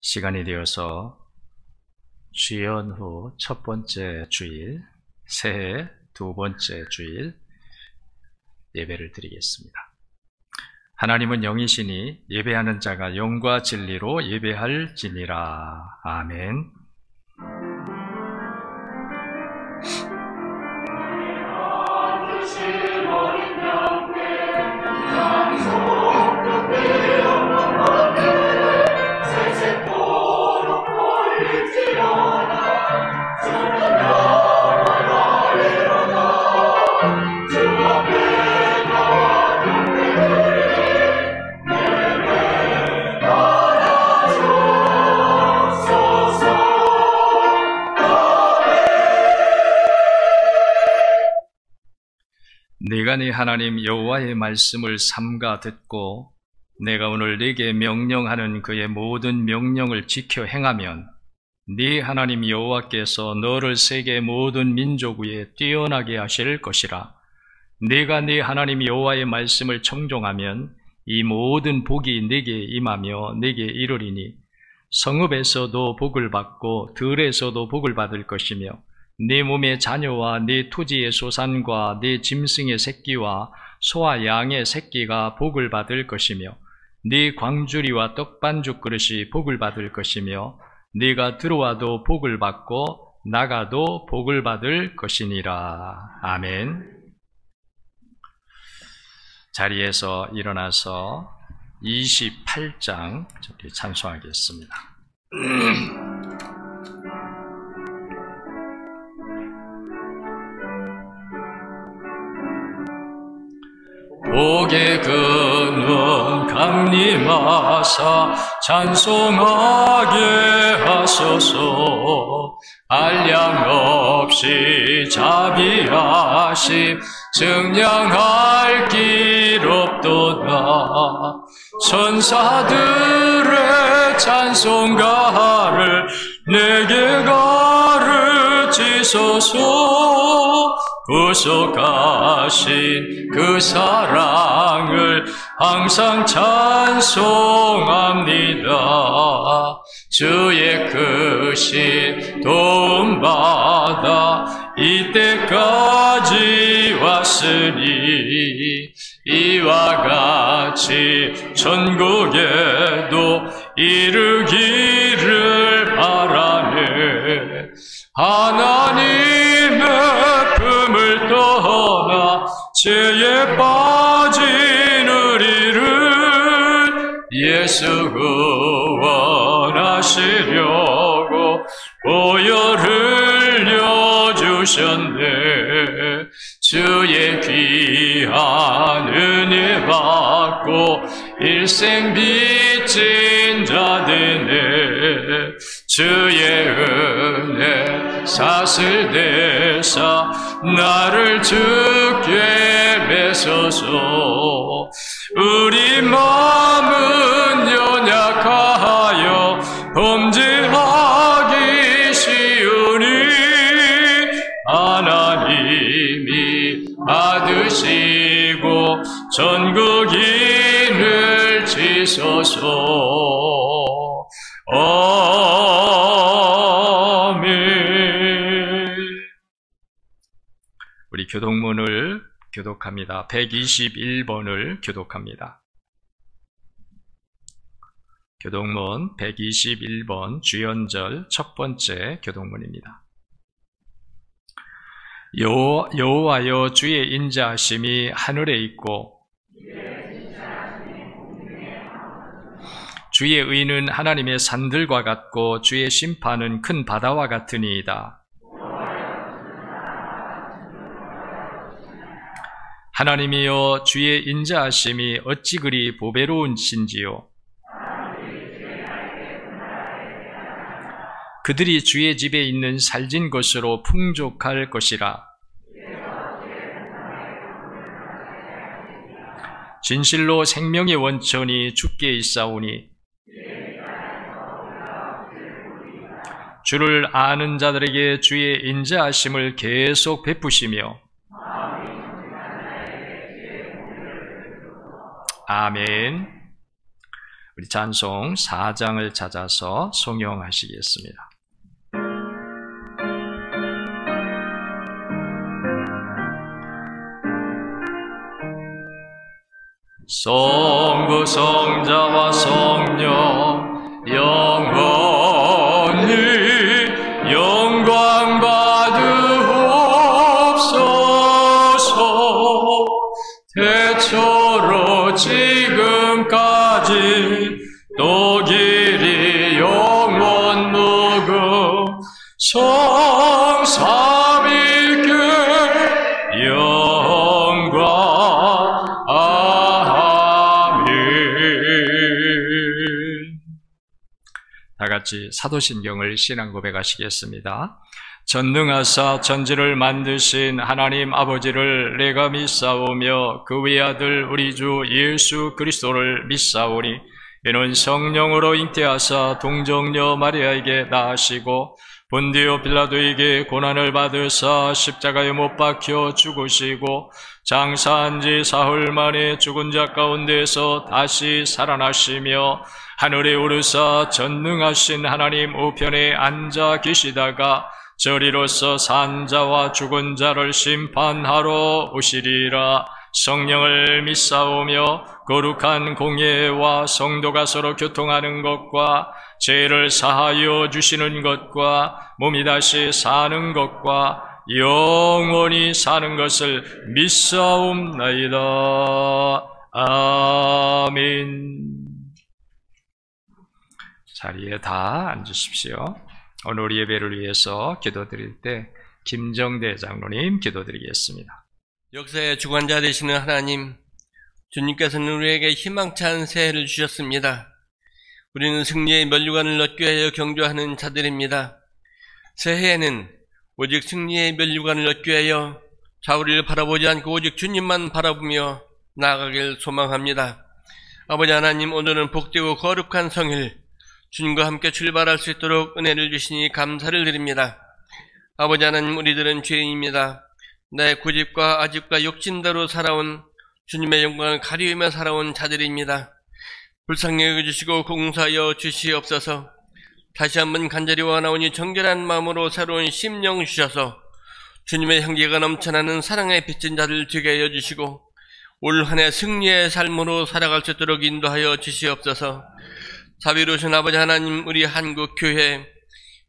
시간이 되어서 주연 후 첫 번째 주일, 새해 두 번째 주일 예배를 드리겠습니다. 하나님은 영이시니 예배하는 자가 영과 진리로 예배할지니라. 아멘. 네가 네 하나님 여호와의 말씀을 삼가 듣고 내가 오늘 네게 명령하는 그의 모든 명령을 지켜 행하면 네 하나님 여호와께서 너를 세계 모든 민족 위에 뛰어나게 하실 것이라. 네가 네 하나님 여호와의 말씀을 청종하면 이 모든 복이 네게 임하며 네게 이르리니 성읍에서도 복을 받고 들에서도 복을 받을 것이며 네 몸의 자녀와 네 토지의 소산과 네 짐승의 새끼와 소와 양의 새끼가 복을 받을 것이며 네 광주리와 떡반죽 그릇이 복을 받을 것이며 네가 들어와도 복을 받고 나가도 복을 받을 것이니라. 아멘. 자리에서 일어나서 28장 찬송하겠습니다. 복의 근원 강림하사 찬송하게 하소서. 한량 없이 자비하심 증량할 길 없도다. 천사들의 찬송가를 내게 가르치소서. 구속하신 그 사랑을 항상 찬송합니다. 주의 크신 도움받아 이때까지 왔으니 이와 같이 천국에도 이르기를 바라네. 하나님의 품을 떠나 죄에 빠진 우리를 예수 구원하시려고 보혈 흘려주셨네. 주의 귀한 은혜 받고 일생 빚진 자 되네. 주의 은혜 사슬 대사 나를 주께 맺소서. 우리 마음은 연약하여 범죄하기 쉬우니 하나님이 받으시고 전국인을 지소서. 아멘. 우리 교독문을 교독합니다. 121번을 교독합니다. 교독문 121번 주연절 첫 번째 교독문입니다. 여호와여 주의 인자하심이 하늘에 있고 주의 의는 하나님의 산들과 같고 주의 심판은 큰 바다와 같으니이다. 하나님이여 주의 인자하심이 어찌 그리 보배로운신지요. 그들이 주의 집에 있는 살진 것으로 풍족할 것이라. 진실로 생명의 원천이 주께 있사오니 주를 아는 자들에게 주의 인자하심을 계속 베푸시며 아멘. 우리 찬송 4장을 찾아서 송영하시겠습니다. 성부 성자와 성령 영원히 영광 받으옵소서. 태초로 지금까지 또 길이 영원 무궁 성삼위일께 영광 아멘. 다같이 사도신경을 신앙 고백하시겠습니다. 전능하사 천지를 만드신 하나님 아버지를 내가 믿사오며 그 외아들 우리 주 예수 그리스도를 믿사오니 이는 성령으로 잉태하사 동정녀 마리아에게 낳으시고 본디오 빌라도에게 고난을 받으사 십자가에 못 박혀 죽으시고 장사한 지 사흘 만에 죽은 자 가운데서 다시 살아나시며 하늘에 오르사 전능하신 하나님 우편에 앉아 계시다가 저리로서 산 자와 죽은 자를 심판하러 오시리라. 성령을 믿사오며 거룩한 공예와 성도가 서로 교통하는 것과 죄를 사하여 주시는 것과 몸이 다시 사는 것과 영원히 사는 것을 믿사옵나이다. 아멘. 자리에 다 앉으십시오. 오늘 우리 예배를 위해서 기도드릴 때 김정대 장로님 기도드리겠습니다. 역사의 주관자 되시는 하나님, 주님께서는 우리에게 희망찬 새해를 주셨습니다. 우리는 승리의 면류관을 얻기 위하여 경주하는 자들입니다. 새해에는 오직 승리의 면류관을 얻기 위하여 좌우를 바라보지 않고 오직 주님만 바라보며 나아가길 소망합니다. 아버지 하나님, 오늘은 복되고 거룩한 성일, 주님과 함께 출발할 수 있도록 은혜를 주시니 감사를 드립니다. 아버지 하나님, 우리들은 죄인입니다. 내 고집과 아집과 욕심대로 살아온 주님의 영광을 가리우며 살아온 자들입니다. 불쌍히 여겨주시고 공사하여 주시옵소서. 다시 한번 간절히 원하오니 정결한 마음으로 새로운 심령 주셔서 주님의 향기가 넘쳐나는 사랑의 빚진 자들 되게 하여 주시고 올 한 해 승리의 삶으로 살아갈 수 있도록 인도하여 주시옵소서. 자비로우신 아버지 하나님, 우리 한국교회,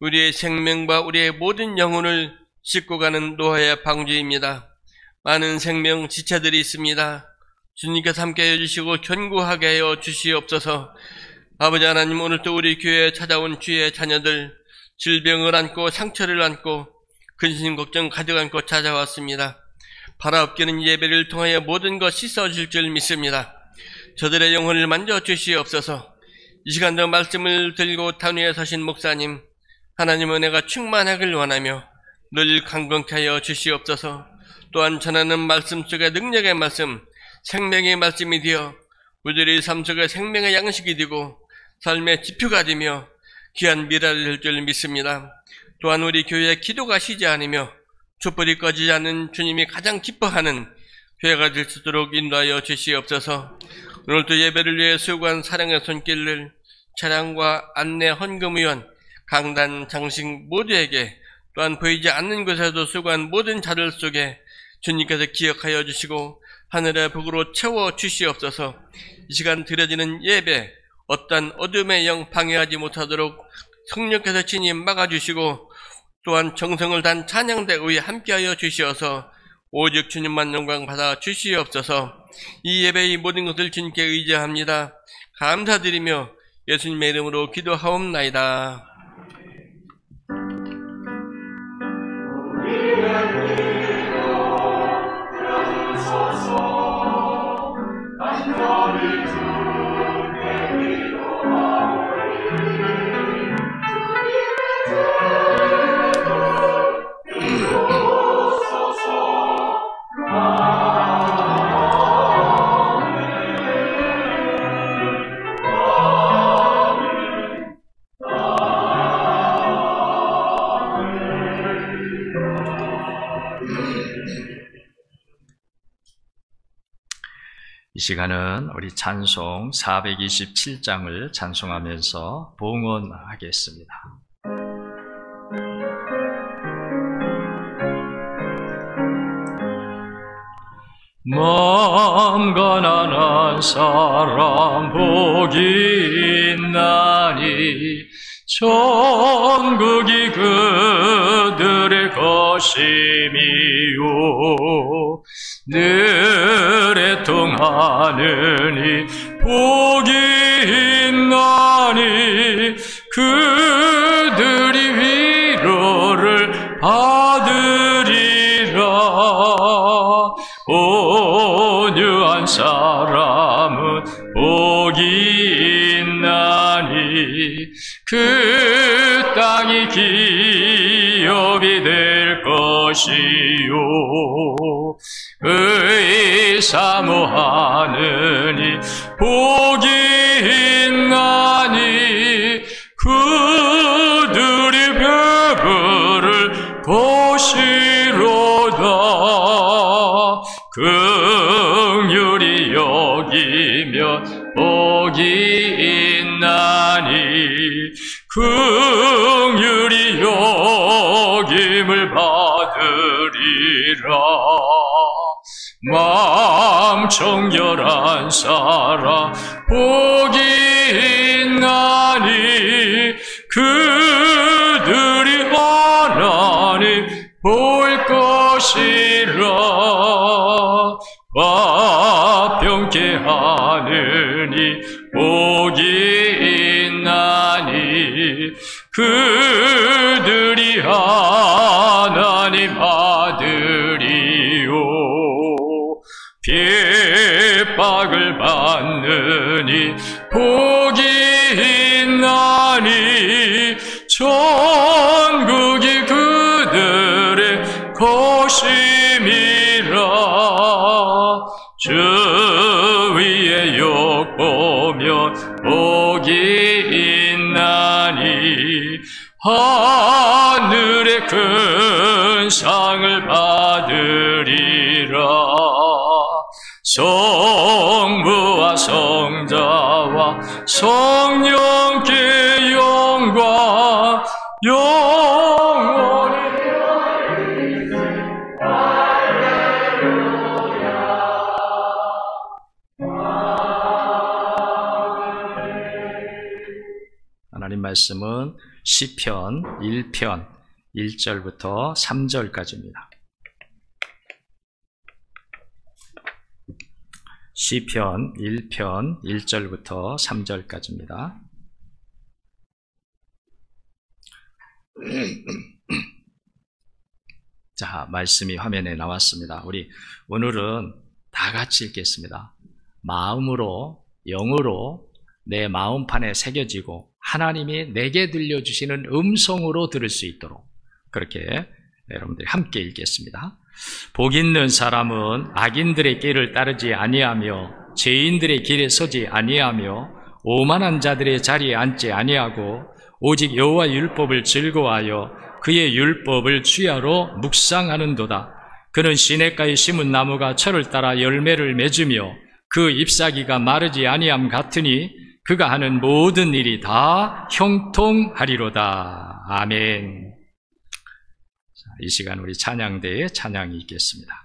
우리의 생명과 우리의 모든 영혼을 싣고 가는 노아의 방주입니다. 많은 생명 지체들이 있습니다. 주님께서 함께 해주시고 견고하게 하여 주시옵소서. 아버지 하나님, 오늘도 우리 교회에 찾아온 주의 자녀들 질병을 안고 상처를 안고 근심 걱정 가득 안고 찾아왔습니다. 바라옵기는 예배를 통하여 모든 것 씻어질 줄 믿습니다. 저들의 영혼을 만져 주시옵소서. 이 시간도 말씀을 들고 단위에 서신 목사님, 하나님 은혜가 충만하길 원하며 늘 강건케 하여 주시옵소서. 또한 전하는 말씀 속에 능력의 말씀, 생명의 말씀이 되어 우리의 삶 속에 생명의 양식이 되고 삶의 지표가 되며 귀한 미래를 될 줄 믿습니다. 또한 우리 교회의 기도가 쉬지 않으며 촛불이 꺼지지 않는 주님이 가장 기뻐하는 교회가 될 수 있도록 인도하여 주시옵소서. 오늘도 예배를 위해 수고한 사랑의 손길을 차량과 안내 헌금위원, 강단, 장식 모두에게 또한 보이지 않는 곳에도 수고한 모든 자들 속에 주님께서 기억하여 주시고 하늘의 복으로 채워 주시옵소서. 이 시간 드려지는 예배 어떠한 어둠의 영 방해하지 못하도록 성령께서 친히 막아주시고 또한 정성을 단 찬양대의 함께하여 주시어서 오직 주님만 영광 받아 주시옵소서. 이 예배의 모든 것을 주님께 의지합니다. 감사드리며 예수님의 이름으로 기도하옵나이다. 이 시간은 우리 찬송 427장을 찬송하면서 봉헌하겠습니다. 마음 가난한 사람 복이 있나니 천국이 그들의 것임이요 늘 애통하느니 복이 있나니 그들이 위로를 받으리라. 온유한 사람은 복이 있나니 그 땅이 기업이 될 것이요 의사모하느니 복이 있나니 그들이 벼슬을 보시로다. 긍휼히 여기면 복이 있나니 긍휼히 여김을 받으리라. 마음 정결한 사람 복이 있나니 그들이 하나님 볼 것이라. 화평케 하느니 복이 있나니 그들이 하나님 아들이요 핍박을 받느니 복이 있나니 천국이 그들의 것임이라. 주 위에 욕보면 복이 있나니 하늘의 큰 상을 받으리라. 성부와 성자와 성령께 영광 영원히 하나님 말씀은 시편 1편 1절부터 3절까지입니다. 시편 1편 1절부터 3절까지입니다. 자, 말씀이 화면에 나왔습니다. 우리 오늘은 다 같이 읽겠습니다. 마음으로, 영으로 내 마음판에 새겨지고 하나님이 내게 들려주시는 음성으로 들을 수 있도록 그렇게 여러분들이 함께 읽겠습니다. 복 있는 사람은 악인들의 길을 따르지 아니하며 죄인들의 길에 서지 아니하며 오만한 자들의 자리에 앉지 아니하고 오직 여호와 율법을 즐거워하여 그의 율법을 주야로 묵상하는도다. 그는 시냇가에 심은 나무가 철을 따라 열매를 맺으며 그 잎사귀가 마르지 아니함 같으니 그가 하는 모든 일이 다 형통하리로다. 아멘. 이 시간 우리 찬양대에 찬양이 있겠습니다.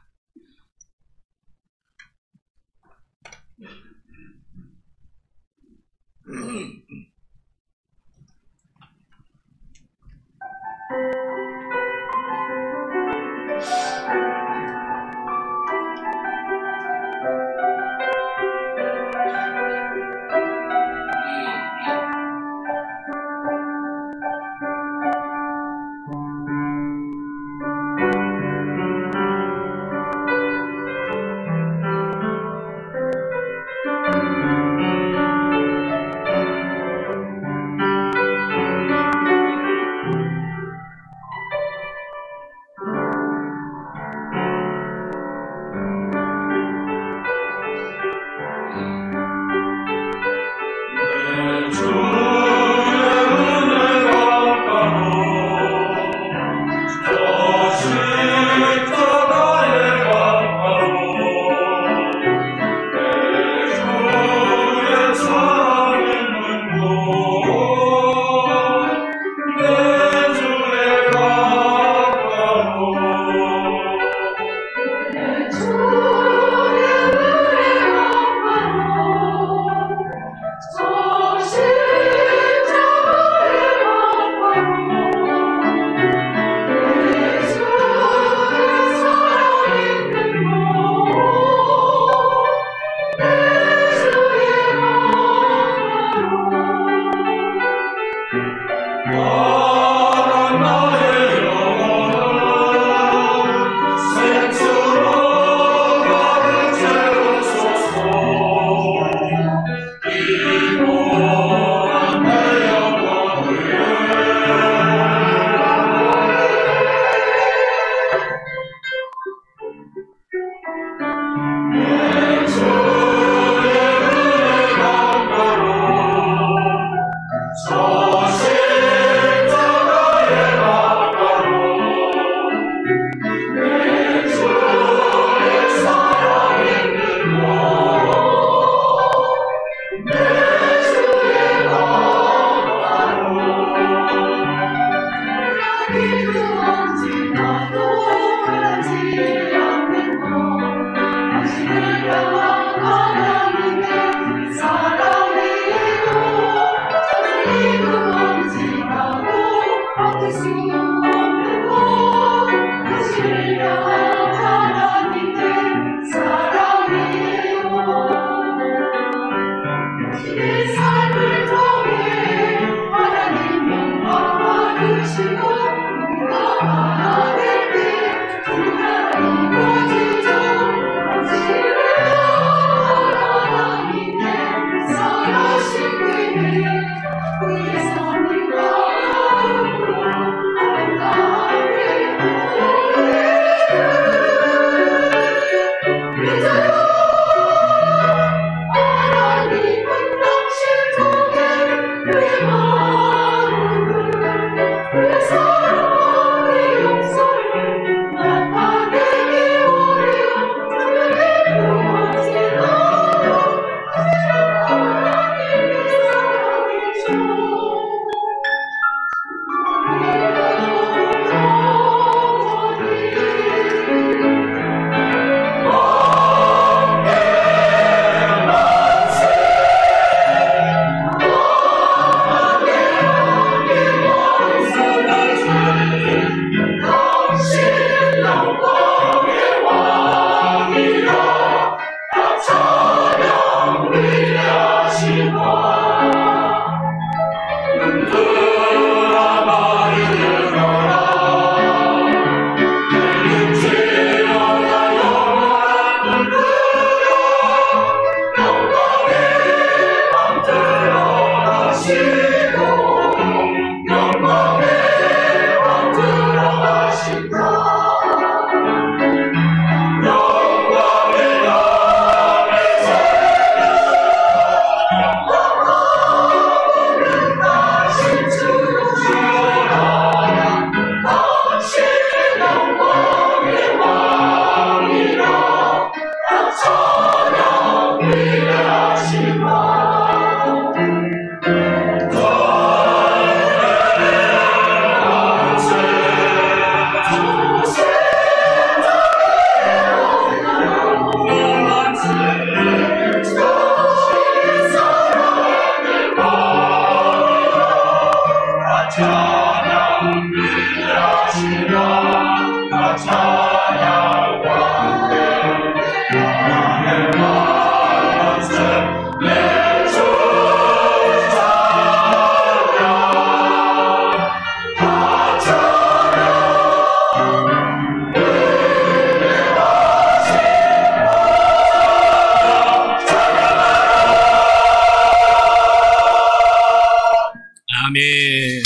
아멘.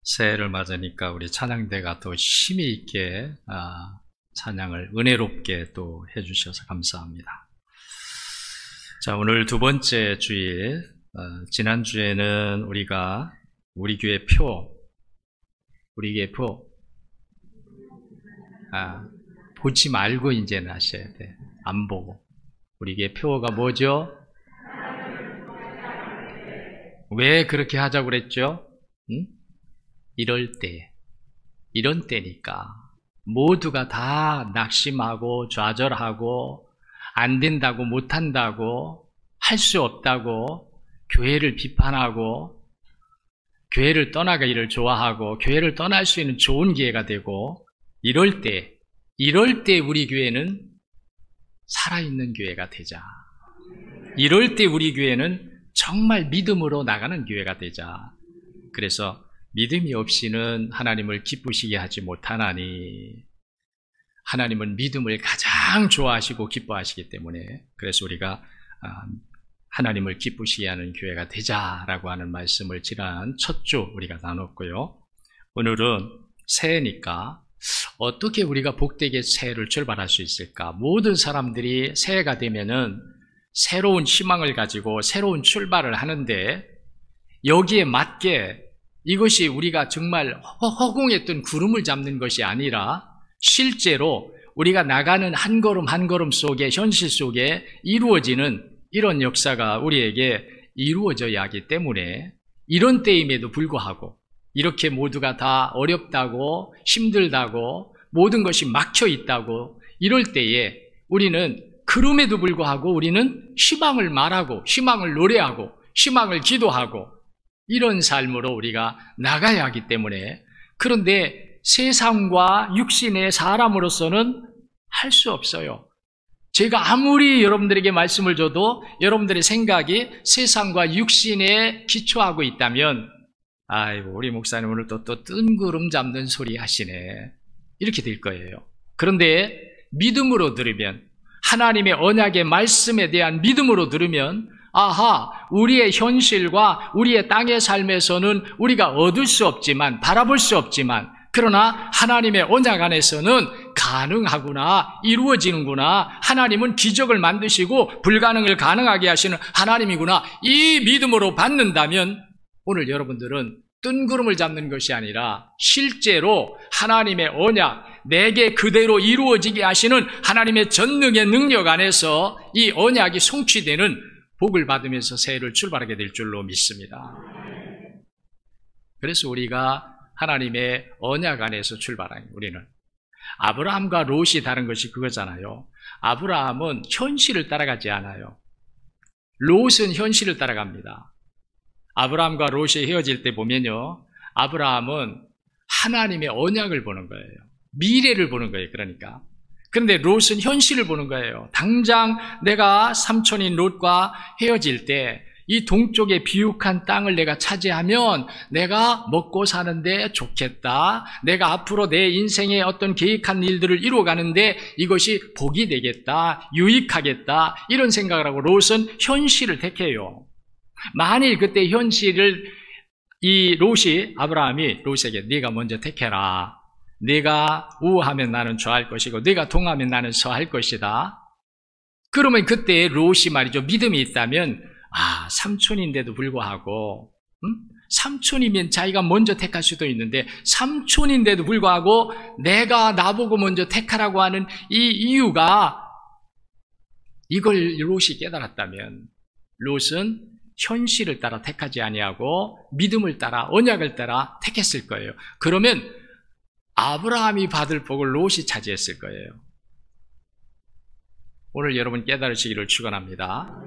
새해를 맞으니까 우리 찬양대가 또 힘이 있게 찬양을 은혜롭게 또 해주셔서 감사합니다. 자, 오늘 두 번째 주일, 지난주에는 우리가 우리 교회 표 보지 말고 이제는 하셔야 돼. 안 보고. 우리 교회 표가 뭐죠? 왜 그렇게 하자고 그랬죠? 응? 이런 때니까 모두가 다 낙심하고 좌절하고 안 된다고 못한다고 할 수 없다고 교회를 비판하고 교회를 떠나기를 좋아하고 교회를 떠날 수 있는 좋은 기회가 되고 이럴 때 우리 교회는 살아있는 교회가 되자. 이럴 때 우리 교회는 정말 믿음으로 나가는 교회가 되자. 그래서 믿음이 없이는 하나님을 기쁘시게 하지 못하나니, 하나님은 믿음을 가장 좋아하시고 기뻐하시기 때문에, 그래서 우리가 하나님을 기쁘시게 하는 교회가 되자라고 하는 말씀을 지난 첫 주 우리가 나눴고요. 오늘은 새해니까 어떻게 우리가 복되게 새해를 출발할 수 있을까? 모든 사람들이 새해가 되면은 새로운 희망을 가지고 새로운 출발을 하는데, 여기에 맞게 이것이 우리가 정말 허공했던 구름을 잡는 것이 아니라 실제로 우리가 나가는 한 걸음 한 걸음 속에, 현실 속에 이루어지는 이런 역사가 우리에게 이루어져야 하기 때문에, 이런 때임에도 불구하고 이렇게 모두가 다 어렵다고, 힘들다고, 모든 것이 막혀 있다고 이럴 때에 우리는 그럼에도 불구하고 우리는 희망을 말하고, 희망을 노래하고, 희망을 기도하고, 이런 삶으로 우리가 나가야 하기 때문에, 그런데 세상과 육신의 사람으로서는 할 수 없어요. 제가 아무리 여러분들에게 말씀을 줘도 여러분들의 생각이 세상과 육신에 기초하고 있다면, 아이고 우리 목사님 오늘 또 뜬구름 잡는 소리 하시네, 이렇게 될 거예요. 그런데 믿음으로 들으면, 하나님의 언약의 말씀에 대한 믿음으로 들으면, 아하, 우리의 현실과 우리의 땅의 삶에서는 우리가 얻을 수 없지만, 바라볼 수 없지만, 그러나 하나님의 언약 안에서는 가능하구나, 이루어지는구나, 하나님은 기적을 만드시고 불가능을 가능하게 하시는 하나님이구나, 이 믿음으로 받는다면 오늘 여러분들은 뜬구름을 잡는 것이 아니라 실제로 하나님의 언약, 내게 그대로 이루어지게 하시는 하나님의 전능의 능력 안에서 이 언약이 성취되는 복을 받으면서 새해를 출발하게 될 줄로 믿습니다. 그래서 우리가 하나님의 언약 안에서 출발하는, 우리는 아브라함과 롯이 다른 것이 그거잖아요. 아브라함은 현실을 따라가지 않아요. 롯은 현실을 따라갑니다. 아브라함과 롯이 헤어질 때 보면요, 아브라함은 하나님의 언약을 보는 거예요. 미래를 보는 거예요. 그러니까. 그런데 롯은 현실을 보는 거예요. 당장 내가 삼촌인 롯과 헤어질 때 이 동쪽의 비옥한 땅을 내가 차지하면 내가 먹고 사는데 좋겠다, 내가 앞으로 내 인생의 어떤 계획한 일들을 이루어가는데 이것이 복이 되겠다, 유익하겠다, 이런 생각을 하고 롯은 현실을 택해요. 만일 그때 현실을 이 롯이, 아브라함이 롯에게 네가 먼저 택해라, 네가 우하면 나는 좌할 것이고 네가 동하면 나는 서할 것이다, 그러면 그때 롯이 말이죠, 믿음이 있다면, 삼촌인데도 불구하고, 삼촌이면 자기가 먼저 택할 수도 있는데, 삼촌인데도 불구하고 내가 나보고 먼저 택하라고 하는 이 이유가, 이걸 롯이 깨달았다면 롯은 현실을 따라 택하지 아니하고 믿음을 따라, 언약을 따라 택했을 거예요. 그러면 아브라함이 받을 복을 롯이 차지했을 거예요. 오늘 여러분 깨달으시기를 축원합니다.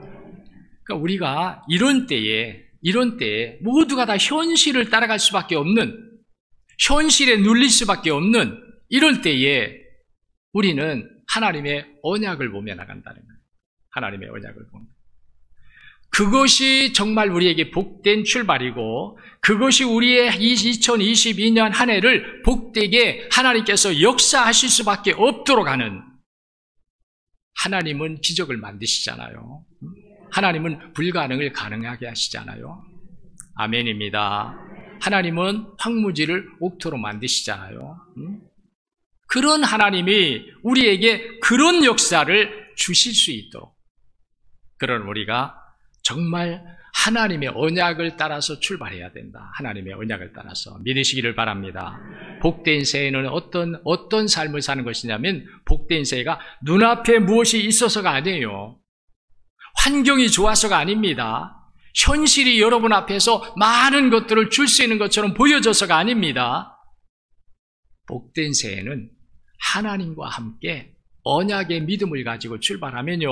그러니까 우리가 이런 때에 모두가 다 현실을 따라갈 수밖에 없는, 현실에 눌릴 수밖에 없는 이럴 때에 우리는 하나님의 언약을 보며 나간다는 거예요. 하나님의 언약을 보며. 그것이 정말 우리에게 복된 출발이고, 그것이 우리의 2022년 한 해를 복되게 하나님께서 역사하실 수밖에 없도록 하는, 하나님은 기적을 만드시잖아요. 하나님은 불가능을 가능하게 하시잖아요. 아멘입니다. 하나님은 황무지를 옥토로 만드시잖아요. 그런 하나님이 우리에게 그런 역사를 주실 수 있도록, 그런 우리가 정말 하나님의 언약을 따라서 출발해야 된다. 하나님의 언약을 따라서 믿으시기를 바랍니다. 복된 새해는 어떤 삶을 사는 것이냐면, 복된 새해가 눈앞에 무엇이 있어서가 아니에요. 환경이 좋아서가 아닙니다. 현실이 여러분 앞에서 많은 것들을 줄 수 있는 것처럼 보여져서가 아닙니다. 복된 새해는 하나님과 함께 언약의 믿음을 가지고 출발하면요,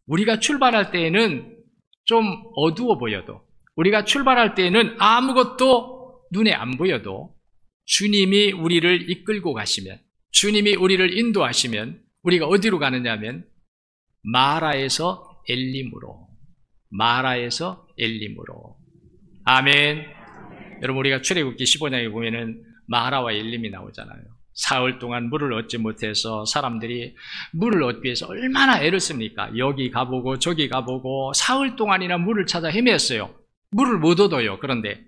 우리가 출발할 때에는 좀 어두워 보여도, 우리가 출발할 때에는 아무것도 눈에 안 보여도 주님이 우리를 이끌고 가시면, 주님이 우리를 인도하시면 우리가 어디로 가느냐 하면 마라에서 엘림으로, 마라에서 엘림으로. 아멘. 여러분, 우리가 출애굽기 15장에 보면은 마라와 엘림이 나오잖아요. 사흘 동안 물을 얻지 못해서 사람들이 물을 얻기 위해서 얼마나 애를 씁니까? 여기 가보고 저기 가보고 사흘 동안이나 물을 찾아 헤매었어요. 물을 못 얻어요. 그런데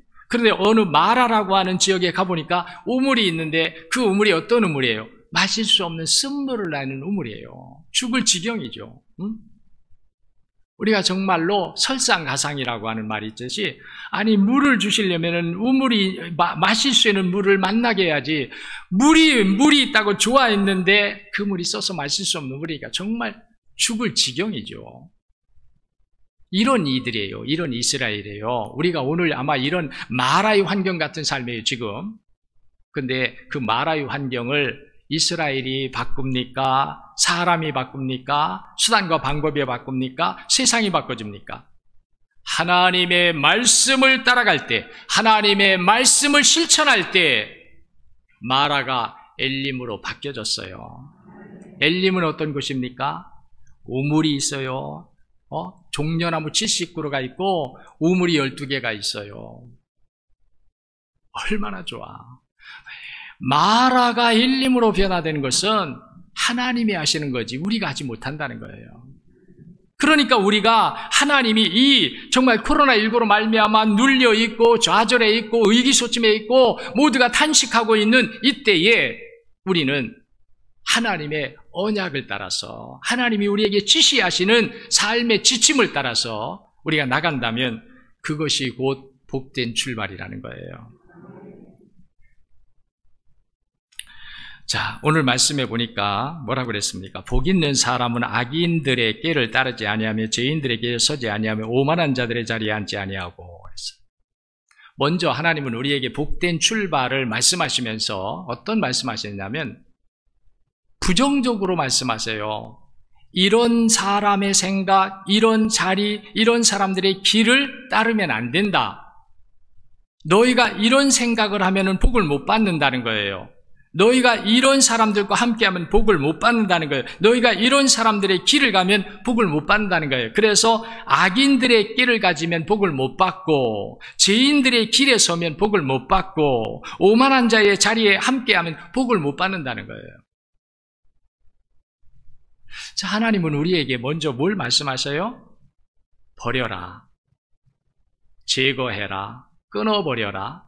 어느 마라라고 하는 지역에 가보니까 우물이 있는데 그 우물이 어떤 우물이에요? 마실 수 없는 쓴물을 나는 우물이에요. 죽을 지경이죠. 응? 우리가 정말로 설상가상이라고 하는 말이 있듯이, 아니 물을 주시려면은 우물이 마실 수 있는 물을 만나게 해야지, 물이 있다고 좋아했는데 그 물이 써서 마실 수 없는 물이니까 정말 죽을 지경이죠. 이런 이들이에요. 이런 이스라엘이에요. 우리가 오늘 아마 이런 마라의 환경 같은 삶이에요, 지금. 근데 그 마라의 환경을 이스라엘이 바꿉니까? 사람이 바꿉니까? 수단과 방법이 바꿉니까? 세상이 바꿔줍니까? 하나님의 말씀을 따라갈 때, 하나님의 말씀을 실천할 때 마라가 엘림으로 바뀌어졌어요. 엘림은 어떤 곳입니까? 우물이 있어요. 종려나무 70그루가 있고 우물이 12개가 있어요. 얼마나 좋아. 마라가 엘림으로 변화되는 것은 하나님이 하시는 거지 우리가 하지 못한다는 거예요. 그러니까 우리가 하나님이 이 정말 코로나19로 말미암아 눌려 있고 좌절해 있고 의기소침해 있고 모두가 탄식하고 있는 이때에 우리는 하나님의 언약을 따라서 하나님이 우리에게 지시하시는 삶의 지침을 따라서 우리가 나간다면 그것이 곧 복된 출발이라는 거예요. 자, 오늘 말씀해 보니까 뭐라고 그랬습니까? 복 있는 사람은 악인들의 꾀를 따르지 아니하며 죄인들의 꾀에 서지 아니하며 오만한 자들의 자리에 앉지 아니하고 그랬어요. 먼저 하나님은 우리에게 복된 출발을 말씀하시면서 어떤 말씀하셨냐면 부정적으로 말씀하세요. 이런 사람의 생각, 이런 자리, 이런 사람들의 길을 따르면 안 된다. 너희가 이런 생각을 하면 복을 못 받는다는 거예요. 너희가 이런 사람들과 함께하면 복을 못 받는다는 거예요. 너희가 이런 사람들의 길을 가면 복을 못 받는다는 거예요. 그래서 악인들의 길을 가지면 복을 못 받고 죄인들의 길에 서면 복을 못 받고 오만한 자의 자리에 함께하면 복을 못 받는다는 거예요. 자, 하나님은 우리에게 먼저 뭘 말씀하셔요? 버려라, 제거해라, 끊어버려라.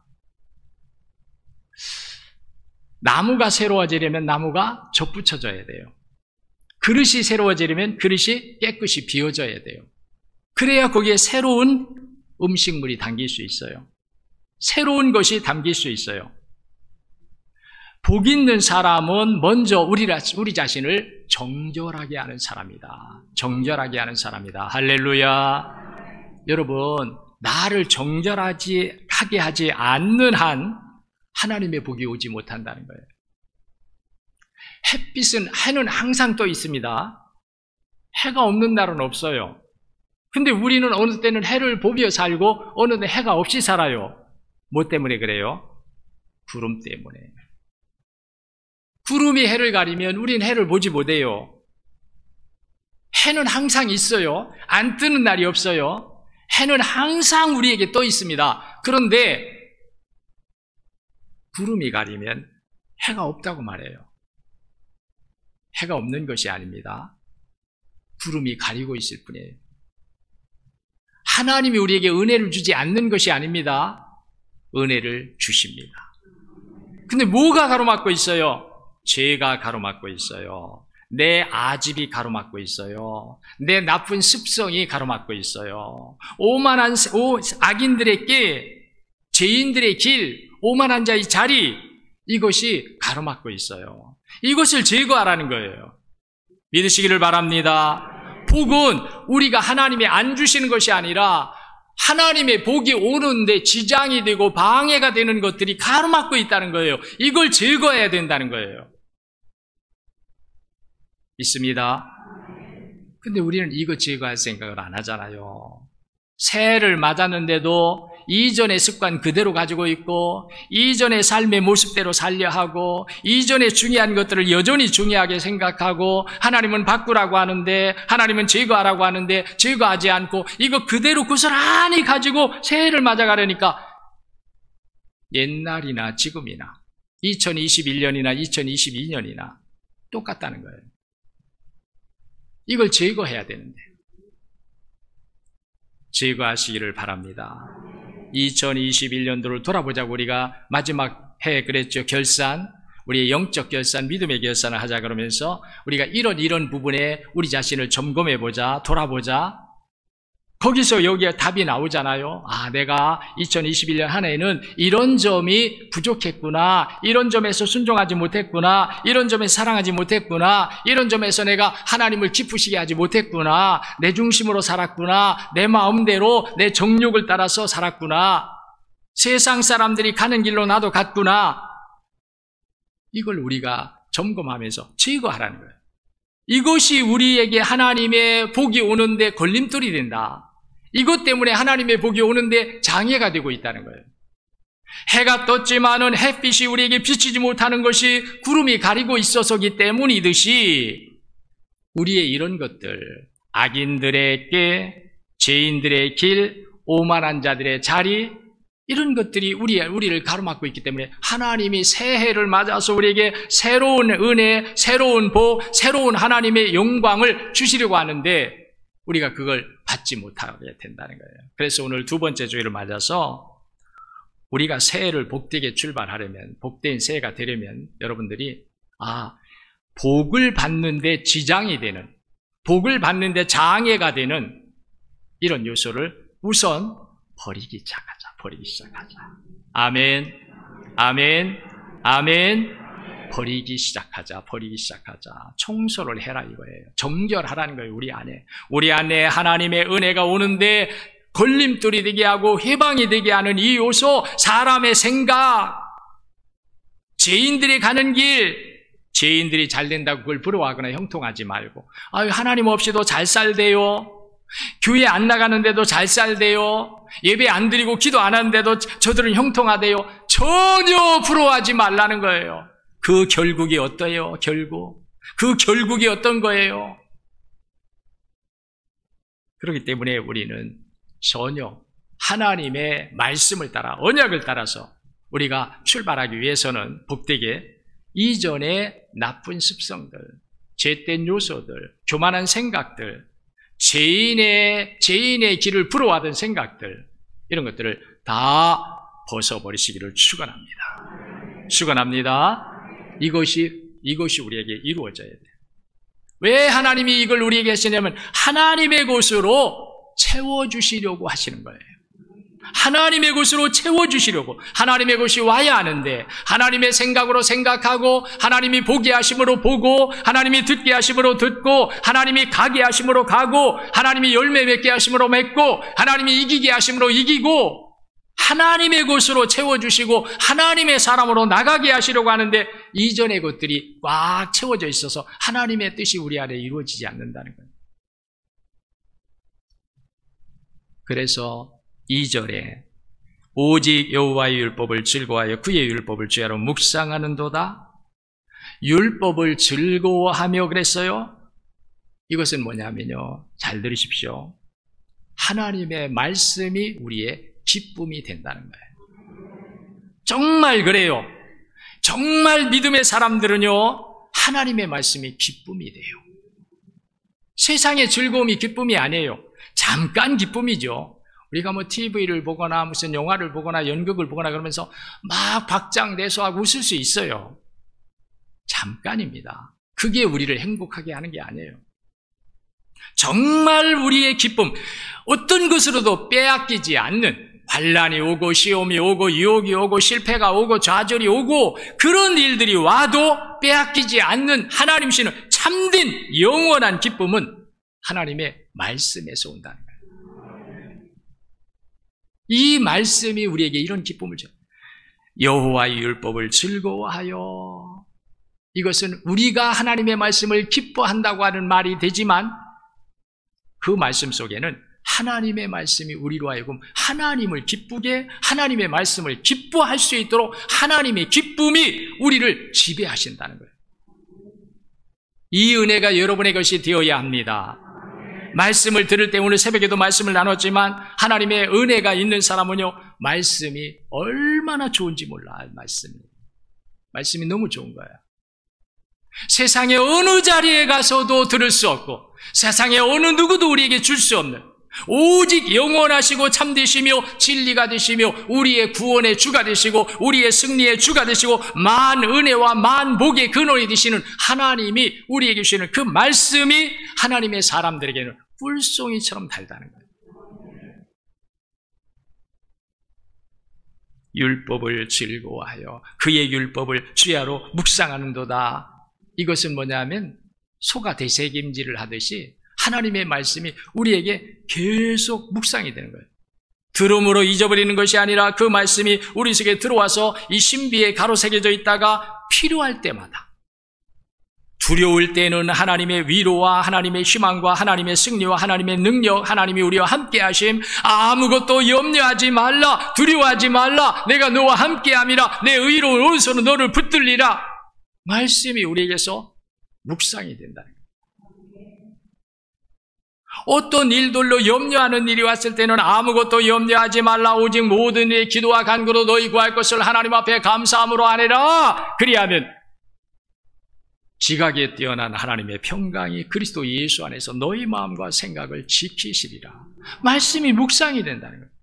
나무가 새로워지려면 나무가 접붙여져야 돼요. 그릇이 새로워지려면 그릇이 깨끗이 비워져야 돼요. 그래야 거기에 새로운 음식물이 담길 수 있어요. 새로운 것이 담길 수 있어요. 복 있는 사람은 먼저 우리 자신을 정결하게 하는 사람이다. 정결하게 하는 사람이다. 할렐루야. 여러분, 나를 정결하게 하지 않는 한 하나님의 복이 오지 못한다는 거예요. 해는 항상 떠 있습니다. 해가 없는 날은 없어요. 근데 우리는 어느 때는 해를 보며 살고 어느 때 해가 없이 살아요. 뭐 때문에 그래요? 구름 때문에. 구름이 해를 가리면 우린 해를 보지 못해요. 해는 항상 있어요. 안 뜨는 날이 없어요. 해는 항상 우리에게 떠 있습니다. 그런데 구름이 가리면 해가 없다고 말해요. 해가 없는 것이 아닙니다. 구름이 가리고 있을 뿐이에요. 하나님이 우리에게 은혜를 주지 않는 것이 아닙니다. 은혜를 주십니다. 근데 뭐가 가로막고 있어요? 죄가 가로막고 있어요. 내 아집이 가로막고 있어요. 내 나쁜 습성이 가로막고 있어요. 오만한 악인들의 길, 죄인들의 길, 오만한 자의 자리, 이것이 가로막고 있어요. 이것을 제거하라는 거예요. 믿으시기를 바랍니다. 복은 우리가 하나님이 안 주시는 것이 아니라 하나님의 복이 오는데 지장이 되고 방해가 되는 것들이 가로막고 있다는 거예요. 이걸 제거해야 된다는 거예요. 있습니다. 근데 우리는 이거 제거할 생각을 안 하잖아요. 새해를 맞았는데도 이전의 습관 그대로 가지고 있고 이전의 삶의 모습대로 살려 하고 이전의 중요한 것들을 여전히 중요하게 생각하고 하나님은 바꾸라고 하는데 하나님은 제거하라고 하는데 제거하지 않고 이거 그대로 고스란히 가지고 새해를 맞아가려니까 옛날이나 지금이나 2021년이나 2022년이나 똑같다는 거예요. 이걸 제거해야 되는데 제거하시기를 바랍니다. 2021년도를 돌아보자고 우리가 마지막 해 그랬죠. 결산, 우리의 영적 결산, 믿음의 결산을 하자 그러면서 우리가 이런 부분에 우리 자신을 점검해보자, 돌아보자. 거기서 여기에 답이 나오잖아요. 아, 내가 2021년 한 해에는 이런 점이 부족했구나, 이런 점에서 순종하지 못했구나, 이런 점에서 사랑하지 못했구나, 이런 점에서 내가 하나님을 기쁘시게 하지 못했구나, 내 중심으로 살았구나, 내 마음대로 내 정욕을 따라서 살았구나, 세상 사람들이 가는 길로 나도 갔구나. 이걸 우리가 점검하면서 제거하라는 거예요. 이것이 우리에게 하나님의 복이 오는데 걸림돌이 된다. 이것 때문에 하나님의 복이 오는데 장애가 되고 있다는 거예요. 해가 떴지만은 햇빛이 우리에게 비치지 못하는 것이 구름이 가리고 있어서기 때문이듯이 우리의 이런 것들, 악인들의 꾀, 죄인들의 길, 오만한 자들의 자리, 이런 것들이 우리를 가로막고 있기 때문에 하나님이 새해를 맞아서 우리에게 새로운 은혜, 새로운 복, 새로운 하나님의 영광을 주시려고 하는데 우리가 그걸 받지 못하게 된다는 거예요. 그래서 오늘 두 번째 주일을 맞아서 우리가 새해를 복되게 출발하려면, 복된 새해가 되려면 여러분들이 복을 받는데 지장이 되는, 복을 받는데 장애가 되는 이런 요소를 우선 버리기 시작하자. 아멘, 아멘, 아멘. 버리기 시작하자. 청소를 해라 이거예요. 정결하라는 거예요. 우리 안에 하나님의 은혜가 오는데 걸림돌이 되게 하고 해방이 되게 하는 이 요소, 사람의 생각, 죄인들이 가는 길, 죄인들이 잘 된다고 그걸 부러워하거나 형통하지 말고, 하나님 없이도 잘 살대요, 교회 안 나가는데도 잘 살대요, 예배 안 드리고 기도 안 하는데도 저들은 형통하대요. 전혀 부러워하지 말라는 거예요. 그 결국이 어때요? 그 결국이 어떤 거예요? 그렇기 때문에 우리는 전혀 하나님의 말씀을 따라, 언약을 따라서 우리가 출발하기 위해서는 복되게 이전의 나쁜 습성들, 죄된 요소들, 교만한 생각들, 죄인의 길을 부러워하던 생각들, 이런 것들을 다 벗어버리시기를 축원합니다. 이것이 우리에게 이루어져야 돼요. 왜 하나님이 이걸 우리에게 하시냐면 하나님의 곳으로 채워주시려고 하시는 거예요. 하나님의 곳으로 채워주시려고. 하나님의 곳이 와야 하는데 하나님의 생각으로 생각하고, 하나님이 보게 하심으로 보고, 하나님이 듣게 하심으로 듣고, 하나님이 가게 하심으로 가고, 하나님이 열매 맺게 하심으로 맺고, 하나님이 이기게 하심으로 이기고, 하나님의 곳으로 채워주시고 하나님의 사람으로 나가게 하시려고 하는데 이전의 것들이 꽉 채워져 있어서 하나님의 뜻이 우리 안에 이루어지지 않는다는 거예요. 그래서 2절에 오직 여호와의 율법을 즐거워하여 그의 율법을 주야로 묵상하는도다. 율법을 즐거워하며 그랬어요. 이것은 뭐냐면요, 잘 들으십시오. 하나님의 말씀이 우리의 기쁨이 된다는 거예요. 정말 그래요. 정말 믿음의 사람들은요, 하나님의 말씀이 기쁨이 돼요. 세상의 즐거움이 기쁨이 아니에요. 잠깐 기쁨이죠. 우리가 TV를 보거나 무슨 영화를 보거나 연극을 보거나 그러면서 막 박장대소하고 웃을 수 있어요. 잠깐입니다. 그게 우리를 행복하게 하는 게 아니에요. 정말 우리의 기쁨, 어떤 것으로도 빼앗기지 않는, 환난이 오고 시험이 오고 유혹이 오고 실패가 오고 좌절이 오고 그런 일들이 와도 빼앗기지 않는 하나님이시는 참된 영원한 기쁨은 하나님의 말씀에서 온다는 거예요. 이 말씀이 우리에게 이런 기쁨을 줘요. 여호와의 율법을 즐거워하여. 이것은 우리가 하나님의 말씀을 기뻐한다고 하는 말이 되지만 그 말씀 속에는 하나님의 말씀이 우리로 하여금 하나님을 기쁘게, 하나님의 말씀을 기뻐할 수 있도록 하나님의 기쁨이 우리를 지배하신다는 거예요. 이 은혜가 여러분의 것이 되어야 합니다. 말씀을 들을 때, 오늘 새벽에도 말씀을 나눴지만 하나님의 은혜가 있는 사람은요, 말씀이 얼마나 좋은지 몰라. 말씀이 너무 좋은 거야. 세상의 어느 자리에 가서도 들을 수 없고, 세상의 어느 누구도 우리에게 줄 수 없는, 오직 영원하시고 참되시며 진리가 되시며 우리의 구원의 주가 되시고 우리의 승리의 주가 되시고 만 은혜와 만 복의 근원이 되시는 하나님이 우리에게 주시는 그 말씀이 하나님의 사람들에게는 꿀송이처럼 달다는 거예요. 율법을 즐거워하여 그의 율법을 주야로 묵상하는도다. 이것은 뭐냐면 소가 되새김질을 하듯이 하나님의 말씀이 우리에게 계속 묵상이 되는 거예요. 들음으로 잊어버리는 것이 아니라 그 말씀이 우리 속에 들어와서 이 신비에 가로새겨져 있다가 필요할 때마다, 두려울 때는 하나님의 위로와 하나님의 희망과 하나님의 승리와 하나님의 능력, 하나님이 우리와 함께 하심, 아무것도 염려하지 말라, 두려워하지 말라, 내가 너와 함께함이라, 내 의로운 오른손으로 너를 붙들리라. 말씀이 우리에게서 묵상이 된다는 거예요. 어떤 일들로 염려하는 일이 왔을 때는 아무것도 염려하지 말라, 오직 모든 일에 기도와 간구로 너희 구할 것을 하나님 앞에 감사함으로 하리라. 그리하면 지각에 뛰어난 하나님의 평강이 그리스도 예수 안에서 너희 마음과 생각을 지키시리라. 말씀이 묵상이 된다는 거예요.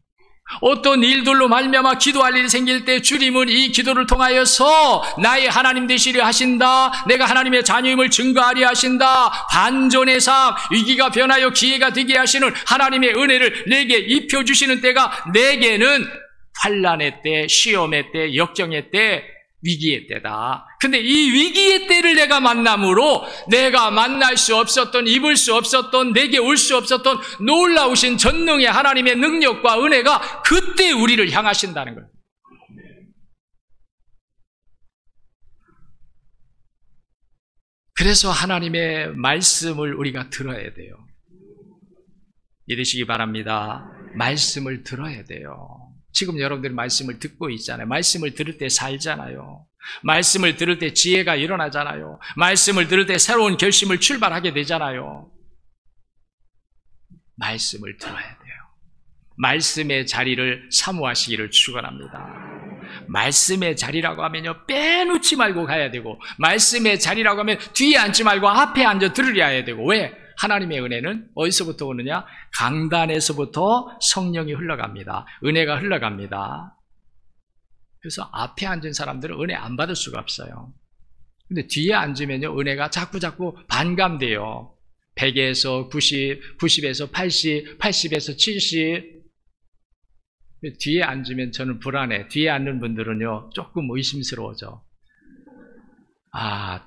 어떤 일들로 말미암아 기도할 일이 생길 때 주님은 이 기도를 통하여서 나의 하나님 되시려 하신다, 내가 하나님의 자녀임을 증거하려 하신다, 반전의 삶, 위기가 변하여 기회가 되게 하시는 하나님의 은혜를 내게 입혀주시는 때가 내게는 환난의 때, 시험의 때, 역정의 때, 위기의 때다. 근데 이 위기의 때를 내가 만남으로 내가 만날 수 없었던, 입을 수 없었던, 내게 올 수 없었던 놀라우신 전능의 하나님의 능력과 은혜가 그때 우리를 향하신다는 거예요. 그래서 하나님의 말씀을 우리가 들어야 돼요. 이러시기 바랍니다. 말씀을 들어야 돼요. 지금 여러분들이 말씀을 듣고 있잖아요. 말씀을 들을 때 살잖아요. 말씀을 들을 때 지혜가 일어나잖아요. 말씀을 들을 때 새로운 결심을 출발하게 되잖아요. 말씀을 들어야 돼요. 말씀의 자리를 사모하시기를 축원합니다. 말씀의 자리라고 하면요, 빼놓지 말고 가야 되고, 말씀의 자리라고 하면 뒤에 앉지 말고 앞에 앉아 들으려 해야 되고. 왜? 하나님의 은혜는 어디서부터 오느냐? 강단에서부터 성령이 흘러갑니다. 은혜가 흘러갑니다. 그래서 앞에 앉은 사람들은 은혜 안 받을 수가 없어요. 근데 뒤에 앉으면요, 은혜가 자꾸 반감돼요. 100에서 90, 90에서 80, 80에서 70. 뒤에 앉으면 저는 불안해. 뒤에 앉는 분들은요, 조금 의심스러워져.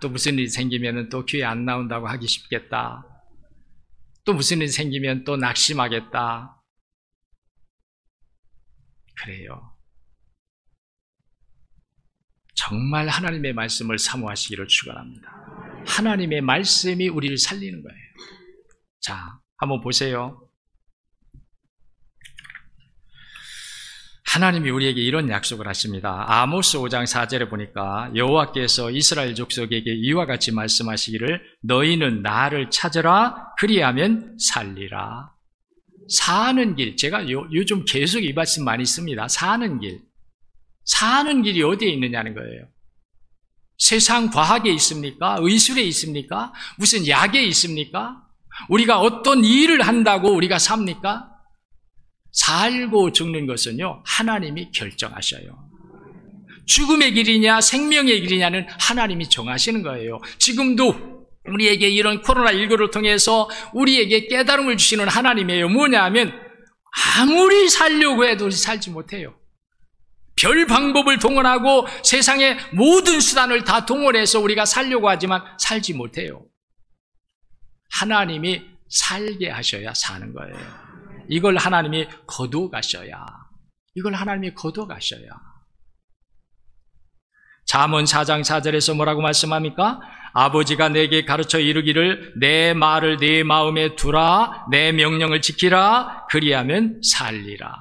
또 무슨 일이 생기면 또 교회 안 나온다고 하기 쉽겠다. 또 무슨 일이 생기면 또 낙심하겠다. 그래요. 정말 하나님의 말씀을 사모하시기를 축원합니다. 하나님의 말씀이 우리를 살리는 거예요. 자, 한번 보세요. 하나님이 우리에게 이런 약속을 하십니다. 아모스 5장 4절에 보니까 여호와께서 이스라엘 족속에게 이와 같이 말씀하시기를 너희는 나를 찾으라 그리하면 살리라. 사는 길, 제가 요즘 계속 이 말씀 많이 씁니다. 사는 길. 사는 길이 어디에 있느냐는 거예요. 세상 과학에 있습니까? 의술에 있습니까? 무슨 약에 있습니까? 우리가 어떤 일을 한다고 우리가 삽니까? 살고 죽는 것은요, 하나님이 결정하셔요. 죽음의 길이냐 생명의 길이냐는 하나님이 정하시는 거예요. 지금도 우리에게 이런 코로나19를 통해서 우리에게 깨달음을 주시는 하나님이에요. 뭐냐 하면 아무리 살려고 해도 살지 못해요. 별 방법을 동원하고 세상의 모든 수단을 다 동원해서 우리가 살려고 하지만 살지 못해요. 하나님이 살게 하셔야 사는 거예요. 이걸 하나님이 거두어 가셔야. 이걸 하나님이 거두어 가셔야. 잠언 4장 4절에서 뭐라고 말씀합니까? 아버지가 내게 가르쳐 이르기를 내 말을 네 마음에 두라, 내 명령을 지키라, 그리하면 살리라.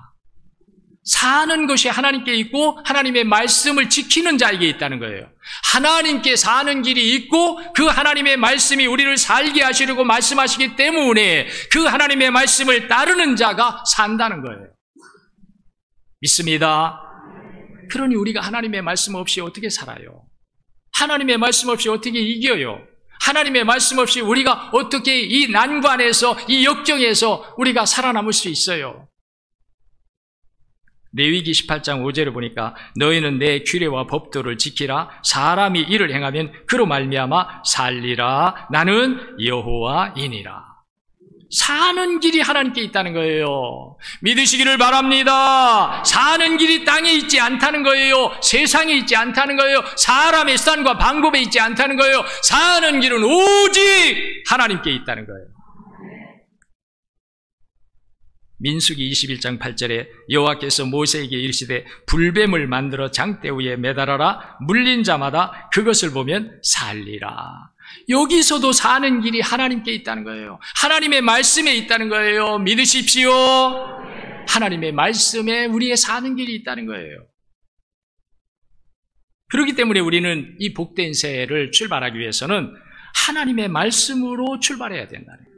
사는 것이 하나님께 있고 하나님의 말씀을 지키는 자에게 있다는 거예요. 하나님께 사는 길이 있고 그 하나님의 말씀이 우리를 살게 하시려고 말씀하시기 때문에 그 하나님의 말씀을 따르는 자가 산다는 거예요. 믿습니다. 그러니 우리가 하나님의 말씀 없이 어떻게 살아요? 하나님의 말씀 없이 어떻게 이겨요? 하나님의 말씀 없이 우리가 어떻게 이 난관에서, 이 역경에서 우리가 살아남을 수 있어요? 레위기 18장 5절을 보니까 너희는 내 규례와 법도를 지키라. 사람이 이를 행하면 그로 말미암아 살리라. 나는 여호와이니라. 사는 길이 하나님께 있다는 거예요. 믿으시기를 바랍니다. 사는 길이 땅에 있지 않다는 거예요. 세상에 있지 않다는 거예요. 사람의 수단과 방법에 있지 않다는 거예요. 사는 길은 오직 하나님께 있다는 거예요. 민수기 21장 8절에 여호와께서 모세에게 이르시되 불뱀을 만들어 장대 위에 매달아라. 물린 자마다 그것을 보면 살리라. 여기서도 사는 길이 하나님께 있다는 거예요. 하나님의 말씀에 있다는 거예요. 믿으십시오. 하나님의 말씀에 우리의 사는 길이 있다는 거예요. 그렇기 때문에 우리는 이 복된 새해를 출발하기 위해서는 하나님의 말씀으로 출발해야 된다는 거예요.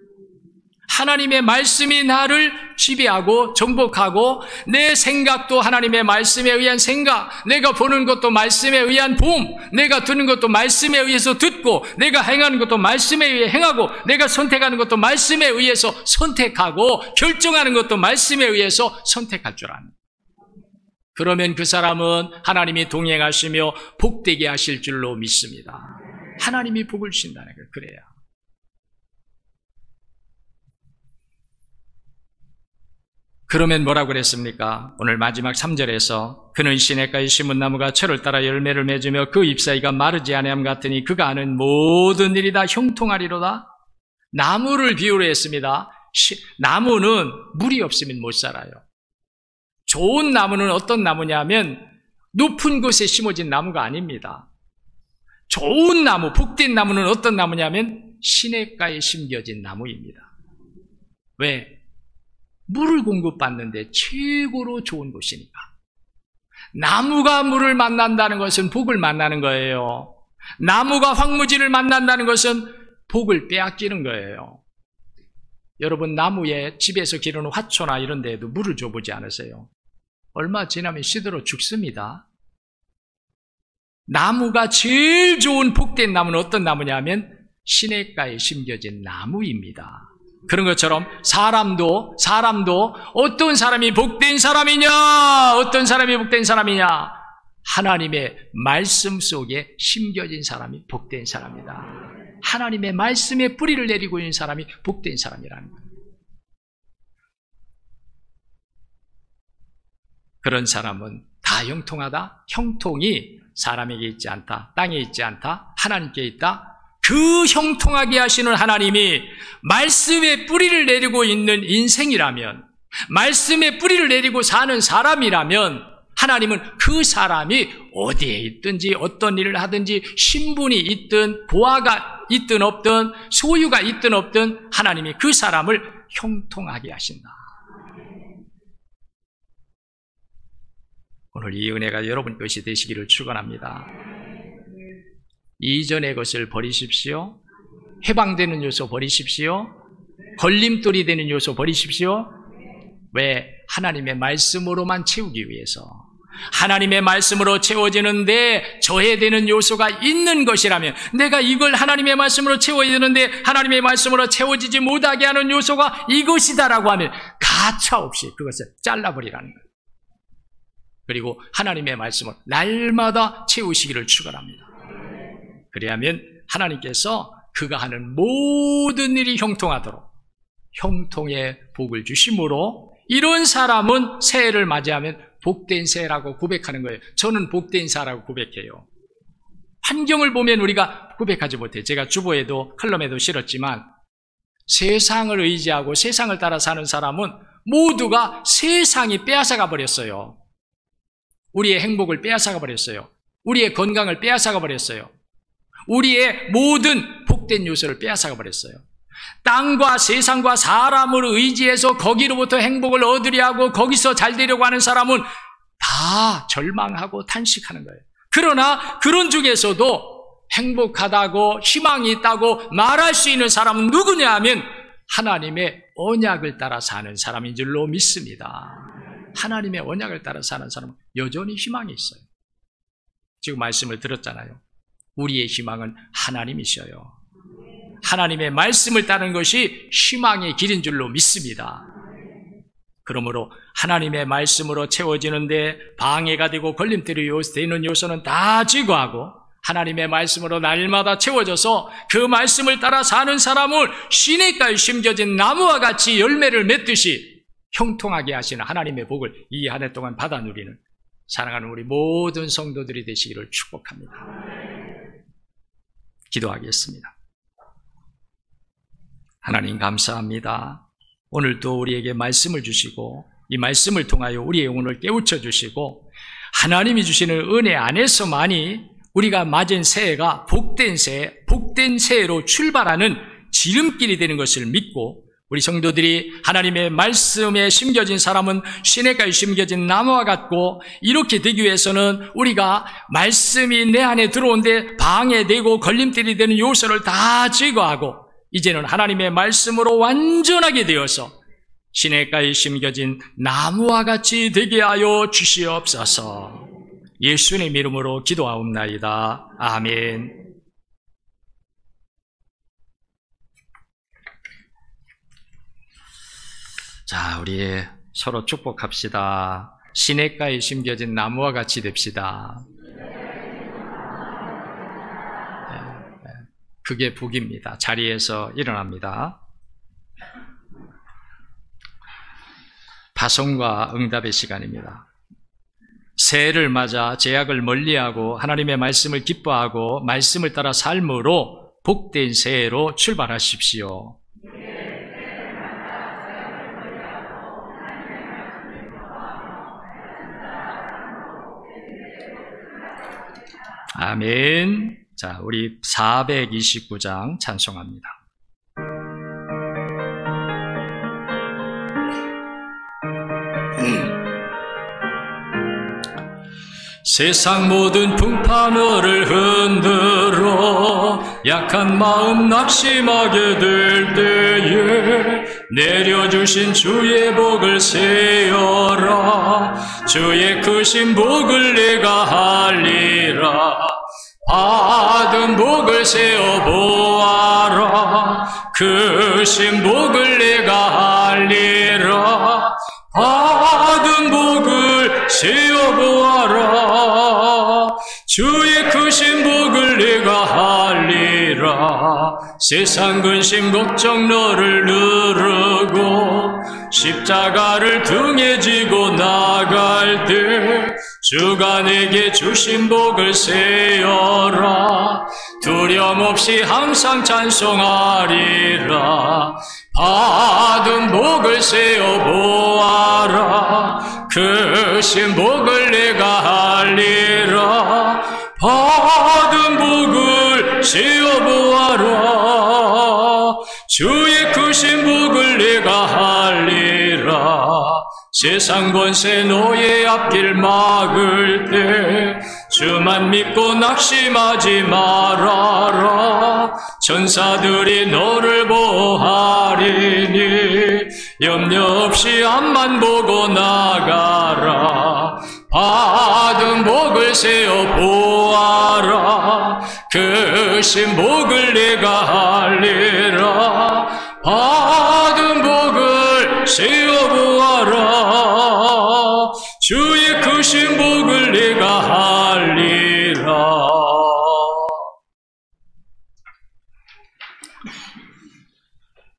하나님의 말씀이 나를 지배하고 정복하고 내 생각도 하나님의 말씀에 의한 생각, 내가 보는 것도 말씀에 의한 봄, 내가 듣는 것도 말씀에 의해서 듣고 내가 행하는 것도 말씀에 의해 행하고 내가 선택하는 것도 말씀에 의해서 선택하고 결정하는 것도 말씀에 의해서 선택할 줄 아는. 그러면 그 사람은 하나님이 동행하시며 복되게 하실 줄로 믿습니다. 하나님이 복을 주신다는 거예요. 그래야. 그러면 뭐라고 그랬습니까? 오늘 마지막 3절에서 그는 시냇가에 심은 나무가 철을 따라 열매를 맺으며 그 잎사귀가 마르지 아니함 같으니 그가 하는 모든 일이 다 형통하리로다. 나무를 비유로 했습니다. 나무는 물이 없으면 못 살아요. 좋은 나무는 어떤 나무냐면 높은 곳에 심어진 나무가 아닙니다. 좋은 나무, 복된 나무는 어떤 나무냐면 시냇가에 심겨진 나무입니다. 왜? 물을 공급받는데 최고로 좋은 곳이니까. 나무가 물을 만난다는 것은 복을 만나는 거예요. 나무가 황무지를 만난다는 것은 복을 빼앗기는 거예요. 여러분, 나무에 집에서 기르는 화초나 이런 데에도 물을 줘보지 않으세요? 얼마 지나면 시들어 죽습니다. 나무가 제일 좋은 복된 나무는 어떤 나무냐면 시냇가에 심겨진 나무입니다. 그런 것처럼 사람도 어떤 사람이 복된 사람이냐? 어떤 사람이 복된 사람이냐? 하나님의 말씀 속에 심겨진 사람이 복된 사람이다. 하나님의 말씀에 뿌리를 내리고 있는 사람이 복된 사람이라는 거예요. 그런 사람은 다 형통하다. 형통이 사람에게 있지 않다. 땅에 있지 않다. 하나님께 있다. 그 형통하게 하시는 하나님이 말씀에 뿌리를 내리고 있는 인생이라면, 말씀에 뿌리를 내리고 사는 사람이라면 하나님은 그 사람이 어디에 있든지 어떤 일을 하든지 신분이 있든 보아가 있든 없든 소유가 있든 없든 하나님이 그 사람을 형통하게 하신다. 오늘 이 은혜가 여러분 것이 되시기를 축원합니다. 이전의 것을 버리십시오. 해방되는 요소 버리십시오. 걸림돌이 되는 요소 버리십시오. 왜? 하나님의 말씀으로만 채우기 위해서. 하나님의 말씀으로 채워지는데 저해되는 요소가 있는 것이라면, 내가 이걸 하나님의 말씀으로 채워야 되는데 하나님의 말씀으로 채워지지 못하게 하는 요소가 이것이다라고 하면 가차없이 그것을 잘라버리라는 거예요. 그리고 하나님의 말씀을 날마다 채우시기를 축원합니다. 그래야면 하나님께서 그가 하는 모든 일이 형통하도록 형통의 복을 주심으로 이런 사람은 새해를 맞이하면 복된 새해라고 고백하는 거예요. 저는 복된 새라고 고백해요. 환경을 보면 우리가 고백하지 못해요. 제가 주보에도 칼럼에도 실었지만 세상을 의지하고 세상을 따라 사는 사람은 모두가 세상이 빼앗아가 버렸어요. 우리의 행복을 빼앗아가 버렸어요. 우리의 건강을 빼앗아가 버렸어요. 우리의 모든 복된 요소를 빼앗아가 버렸어요. 땅과 세상과 사람을 의지해서 거기로부터 행복을 얻으려 하고 거기서 잘 되려고 하는 사람은 다 절망하고 탄식하는 거예요. 그러나 그런 중에서도 행복하다고 희망이 있다고 말할 수 있는 사람은 누구냐 하면 하나님의 언약을 따라 사는 사람인 줄로 믿습니다. 하나님의 언약을 따라 사는 사람은 여전히 희망이 있어요. 지금 말씀을 들었잖아요. 우리의 희망은 하나님이셔요. 하나님의 말씀을 따르는 것이 희망의 길인 줄로 믿습니다. 그러므로 하나님의 말씀으로 채워지는데 방해가 되고 걸림돌이 되는 요소는 다 제거하고 하나님의 말씀으로 날마다 채워져서 그 말씀을 따라 사는 사람을 시냇가에 심겨진 나무와 같이 열매를 맺듯이 형통하게 하시는 하나님의 복을 이 한 해 동안 받아 누리는 사랑하는 우리 모든 성도들이 되시기를 축복합니다. 기도하겠습니다. 하나님 감사합니다. 오늘도 우리에게 말씀을 주시고 이 말씀을 통하여 우리의 영혼을 깨우쳐 주시고 하나님이 주시는 은혜 안에서만이 우리가 맞은 새해가 복된 새해로 출발하는 지름길이 되는 것을 믿고 우리 성도들이 하나님의 말씀에 심겨진 사람은 시냇가에 심겨진 나무와 같고 이렇게 되기 위해서는 우리가 말씀이 내 안에 들어오는데 방해되고 걸림돌이 되는 요소를 다 제거하고 이제는 하나님의 말씀으로 완전하게 되어서 시냇가에 심겨진 나무와 같이 되게 하여 주시옵소서. 예수님 이름으로 기도하옵나이다. 아멘. 자, 우리 서로 축복합시다. 시냇가에 심겨진 나무와 같이 됩시다. 그게 복입니다. 자리에서 일어납니다. 파송과 응답의 시간입니다. 새해를 맞아 제약을 멀리하고 하나님의 말씀을 기뻐하고 말씀을 따라 삶으로 복된 새해로 출발하십시오. 아멘. 자, 우리 429장 찬송합니다. 세상 모든 풍파너를 흔들어 약한 마음 낙심하게 될 때에 내려주신 주의 복을 세어라. 주의 크신 복을 내가 알리라. 받은 복을 세어 보아라. 크신 복을 내가 알리라. 받은 복을 세어 보아라. 주의 크신 복을 내가 알리라. 세상 근심 걱정 너를 누르고 십자가를 등에 지고 나갈 때 주가 내게 주신 복을 세어라. 두려움 없이 항상 찬송하리라. 받은 복을 세어 보아라. 크신 복을 내가 알리라. 받은 복을 세어 보아라. 주의 크신 복을 내가 알리라. 세상 권세 너의 앞길 막을 때 주만 믿고 낙심하지 말아라. 천사들이 너를 보호하리니 염려 없이 앞만 보고 나가라. 받은 복을 세어 보아라. 크신 복을 내가 알리라. 받은 복을 세어 보아라. 주의 크신 복을 내가 알리라.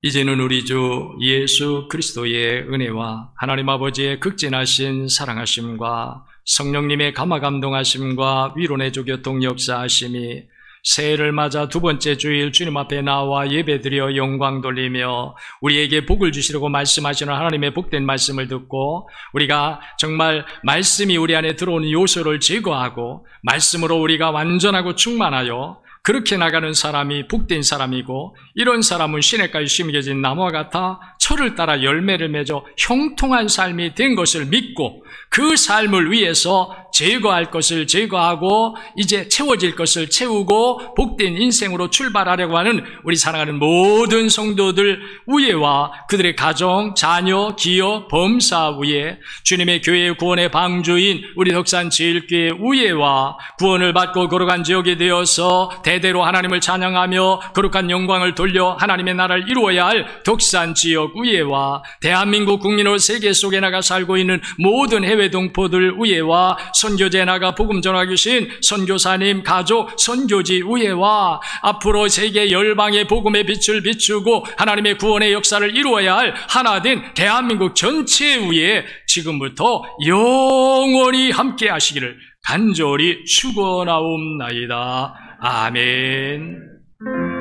이제는 우리 주 예수 그리스도의 은혜와 하나님 아버지의 극진하신 사랑하심과 성령님의 감화 감동하심과 위로내주 교통 역사하심이 새해를 맞아 두 번째 주일 주님 앞에 나와 예배드려 영광 돌리며 우리에게 복을 주시려고 말씀하시는 하나님의 복된 말씀을 듣고 우리가 정말 말씀이 우리 안에 들어오는 요소를 제거하고 말씀으로 우리가 완전하고 충만하여 그렇게 나가는 사람이 복된 사람이고, 이런 사람은 시냇가에 심겨진 나무와 같아 철을 따라 열매를 맺어 형통한 삶이 된 것을 믿고, 그 삶을 위해서 제거할 것을 제거하고 이제 채워질 것을 채우고 복된 인생으로 출발하려고 하는 우리 사랑하는 모든 성도들 위에와 그들의 가정, 자녀, 기업, 범사 위에, 주님의 교회 구원의 방주인 우리 덕산제일교회 위에와 구원을 받고 거룩한 지역이 되어서 대대로 하나님을 찬양하며 거룩한 영광을 돌려 하나님의 나라를 이루어야 할 덕산지역 위에와 대한민국 국민으로 세계 속에 나가 살고 있는 모든 해외 동포들 위에와 선교지에 나가 복음 전하기 계신 선교사님, 가족, 선교지 위에와 앞으로 세계 열방의 복음의 빛을 비추고 하나님의 구원의 역사를 이루어야 할 하나된 대한민국 전체 위에 지금부터 영원히 함께 하시기를 간절히 축원하옵나이다. 아멘.